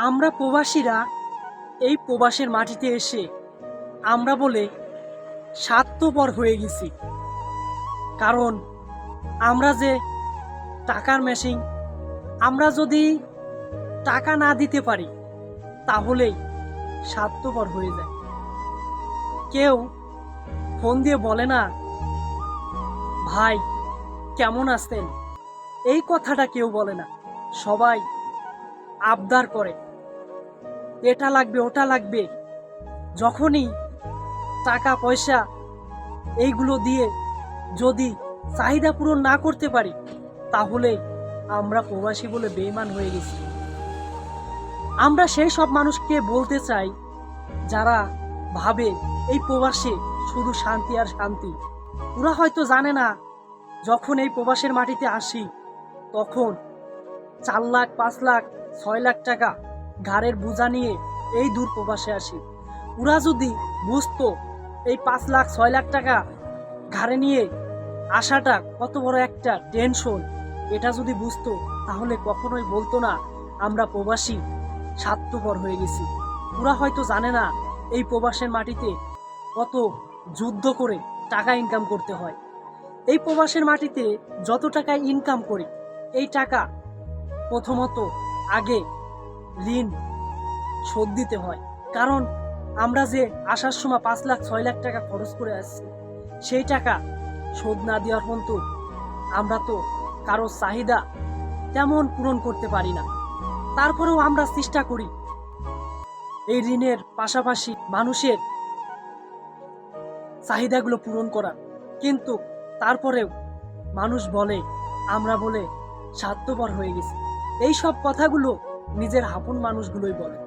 আমরা প্রবাসীরা এই প্রবাসের মাটিতে এসে আমরা বলে স্বার্থপর হয়ে গেছি। কারণ আমরা যে টাকার মেশিন, আমরা যদি টাকা না দিতে পারি তাহলেই স্বার্থপর হয়ে যায়। কেউ ফোন দিয়ে বলে না, ভাই কেমন আছেন, এই কথাটা কেউ বলে না। সবাই আবদার করে, এটা লাগবে ওটা লাগবে। যখনই টাকা পয়সা এইগুলো দিয়ে যদি চাহিদা পূরণ না করতে পারি তাহলে আমরা প্রবাসী বলে বেঈমান হয়ে গেছি। আমরা সেই সব মানুষকে বলতে চাই যারা ভাবে এই প্রবাসে শুধু শান্তি আর শান্তি। ওরা হয়তো জানে না, যখন এই প্রবাসের মাটিতে আসি তখন 4 লাখ 5 লাখ 6 লাখ টাকা ঘাড়ের বোঝা নিয়ে এই দূর প্রবাসে আসি। ওরা যদি বুঝতো এই 5 লাখ 6 লাখ টাকা ঘাড়ে নিয়ে আসাটা কত বড় একটা টেনশন, এটা যদি বুঝতো তাহলে কখনোই বলতো না আমরা প্রবাসী স্বার্থপর হয়ে গেছি। ওরা হয়তো জানে না এই প্রবাসের মাটিতে কত যুদ্ধ করে টাকা ইনকাম করতে হয়। এই প্রবাসের মাটিতে যত টাকা ইনকাম করি এই টাকা প্রথমত আগে ঋণ শোধ দিতে হয়। কারণ আমরা যে আসার সময় 5 লাখ 6 লাখ টাকা খরচ করে আসছি, সেই টাকা শোধ না দেওয়ার পর্যন্ত আমরা তো কারো চাহিদা তেমন পূরণ করতে পারি না। তারপরেও আমরা চেষ্টা করি এই ঋণের পাশাপাশি মানুষের চাহিদাগুলো পূরণ করার। কিন্তু তারপরেও মানুষ বলে আমরা বলে স্বার্থপর হয়ে গেছি। এই সব কথাগুলো নিজের আপন মানুষগুলোই বলে।